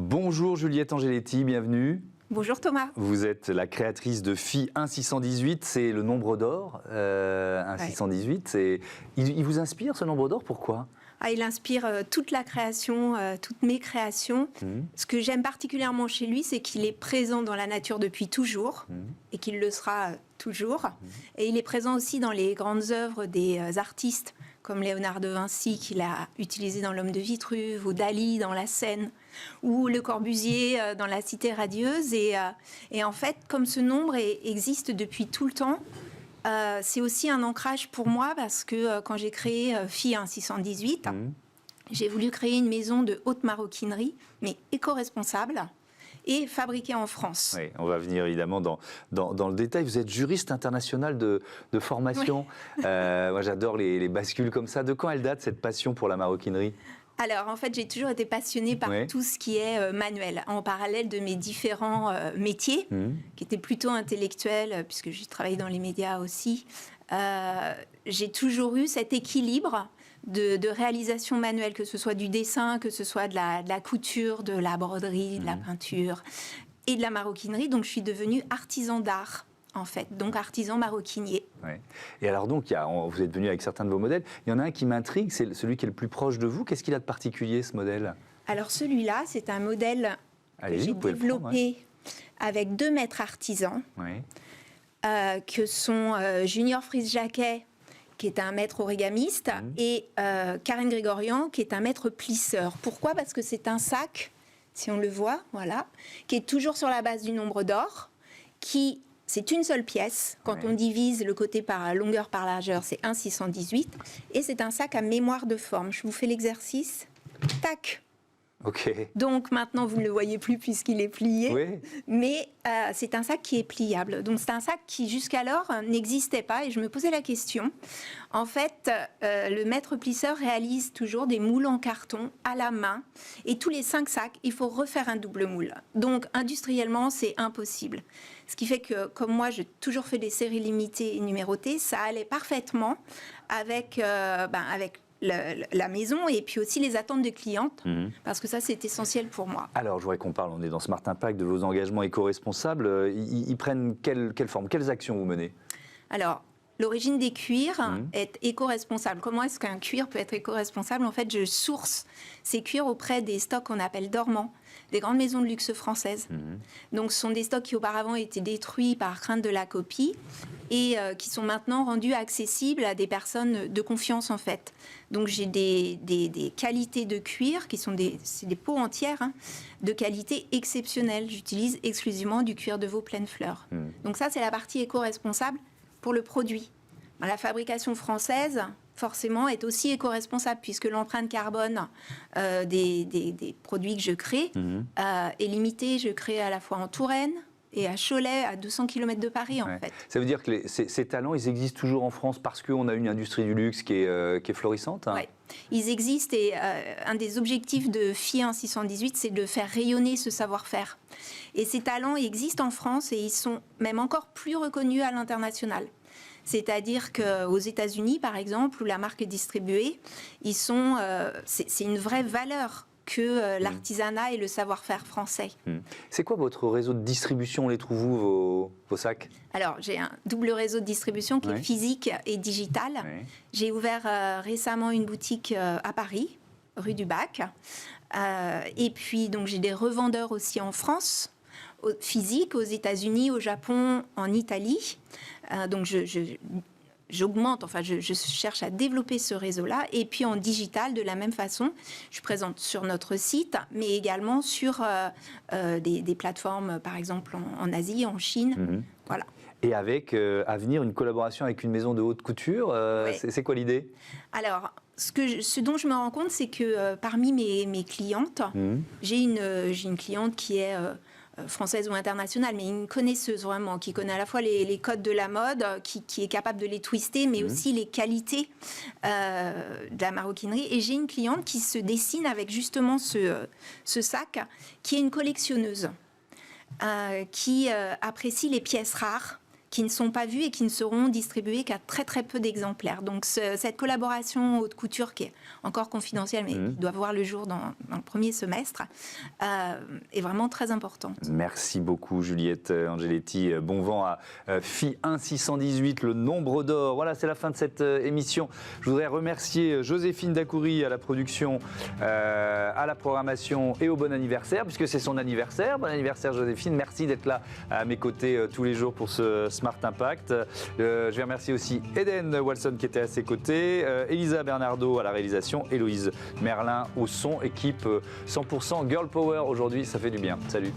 Bonjour Juliette Angeletti, bienvenue. Bonjour Thomas. Vous êtes la créatrice de Phi 1618, c'est le nombre d'or, 1618. Ouais. Il vous inspire ce nombre d'or, pourquoi ? Il inspire toute la création, toutes mes créations. Ce que j'aime particulièrement chez lui, c'est qu'il est présent dans la nature depuis toujours et qu'il le sera toujours. Et il est présent aussi dans les grandes œuvres des artistes comme Léonard de Vinci, qu'il a utilisé dans L'Homme de Vitruve, ou Dali dans La Seine, ou Le Corbusier dans La Cité radieuse. Et en fait, comme ce nombre existe depuis tout le temps, c'est aussi un ancrage pour moi parce que quand j'ai créé Phi 1618, j'ai voulu créer une maison de haute maroquinerie, mais éco-responsable et fabriquée en France. Oui, on va venir évidemment dans le détail. Vous êtes juriste international de formation. Oui. Moi, j'adore les bascules comme ça. De quand elle date, cette passion pour la maroquinerie ? Alors, en fait, j'ai toujours été passionnée par tout ce qui est manuel, en parallèle de mes différents métiers, qui étaient plutôt intellectuels, puisque j'ai travaillé dans les médias aussi. J'ai toujours eu cet équilibre de réalisation manuelle, que ce soit du dessin, que ce soit de la couture, de la broderie, de la peinture et de la maroquinerie. Donc, je suis devenue artisan d'art, en fait, donc artisan maroquinier. Ouais. Et alors donc, vous êtes venu avec certains de vos modèles. Il y en a un qui m'intrigue, c'est celui qui est le plus proche de vous. Qu'est-ce qu'il a de particulier, ce modèle ? Alors celui-là, c'est un modèle que j'ai développé avec 2 maîtres artisans, que sont Junior Frise-Jacquet, qui est un maître origamiste, et Karen Grégorian, qui est un maître plisseur. Pourquoi ? Parce que c'est un sac, si on le voit, voilà, qui est toujours sur la base du nombre d'or, c'est une seule pièce. Quand on divise le côté par longueur par largeur, c'est 1,618. Et c'est un sac à mémoire de forme. Je vous fais l'exercice. Tac. Ok. Donc maintenant, vous ne le voyez plus puisqu'il est plié. Oui. Mais c'est un sac qui est pliable. Donc c'est un sac qui jusqu'alors n'existait pas. Et je me posais la question. En fait, le maître plisseur réalise toujours des moules en carton à la main. Et tous les 5 sacs, il faut refaire un double moule. Donc industriellement, c'est impossible. Ce qui fait que, comme moi, j'ai toujours fait des séries limitées et numérotées, ça allait parfaitement avec la maison et puis aussi les attentes des clientes, parce que ça, c'est essentiel pour moi. Alors, je voudrais qu'on parle, on est dans Smart Impact, de vos engagements éco-responsables. Ils prennent quelle forme ? Quelles actions vous menez ? Alors, l'origine des cuirs est éco-responsable. Comment est-ce qu'un cuir peut être éco-responsable ? En fait, je source ces cuirs auprès des stocks qu'on appelle dormants, des grandes maisons de luxe françaises. Donc, ce sont des stocks qui auparavant étaient détruits par crainte de la copie et qui sont maintenant rendus accessibles à des personnes de confiance, en fait. Donc, j'ai des qualités de cuir qui sont c'est des peaux entières, de qualité exceptionnelle. J'utilise exclusivement du cuir de veau pleine fleur. Donc, ça, c'est la partie éco-responsable pour le produit. La fabrication française, forcément, est aussi éco-responsable puisque l'empreinte carbone des produits que je crée est limitée. Je crée à la fois en Touraine et à Cholet, à 200 km de Paris, en fait. Ça veut dire que ces talents, ils existent toujours en France parce qu'on a une industrie du luxe qui est florissante, Oui, ils existent et un des objectifs de Phi 1618, c'est de faire rayonner ce savoir-faire. Et ces talents existent en France et ils sont même encore plus reconnus à l'international. C'est-à-dire qu'aux États-Unis, par exemple, où la marque est distribuée, c'est une vraie valeur que l'artisanat et le savoir-faire français. C'est quoi votre réseau de distribution ? On les trouve où, vos sacs ? Alors, j'ai un double réseau de distribution qui est physique et digital. J'ai ouvert récemment une boutique à Paris, rue du Bac. Et puis, donc, j'ai des revendeurs aussi en France, physique, aux États-Unis, au Japon, en Italie. Donc, j'augmente, je cherche à développer ce réseau-là. Et puis en digital, de la même façon, je suis présente sur notre site, mais également sur des plateformes, par exemple en Asie, en Chine. Voilà. Et avec, à venir, une collaboration avec une maison de haute couture, c'est quoi l'idée ? Alors, ce dont je me rends compte, c'est que parmi mes clientes, j'ai une cliente qui est française ou internationale, mais une connaisseuse vraiment, qui connaît à la fois les codes de la mode, qui est capable de les twister, mais aussi les qualités de la maroquinerie. Et j'ai une cliente qui se dessine avec justement ce sac, qui est une collectionneuse, qui apprécie les pièces rares, qui ne sont pas vus et qui ne seront distribués qu'à très très peu d'exemplaires. Donc cette collaboration haute couture qui est encore confidentielle mais qui doit voir le jour dans le premier semestre est vraiment très importante. Merci beaucoup Juliette Angeletti. Bon vent à FI 1618, le nombre d'or. Voilà, c'est la fin de cette émission. Je voudrais remercier Joséphine Dacoury à la production, à la programmation et au bon anniversaire puisque c'est son anniversaire. Bon anniversaire Joséphine, merci d'être là à mes côtés tous les jours pour ce Smart Impact. Je vais remercier aussi Eden Walson qui était à ses côtés, Elisa Bernardo à la réalisation, Héloïse Merlin au son, équipe 100% Girl Power aujourd'hui, ça fait du bien. Salut.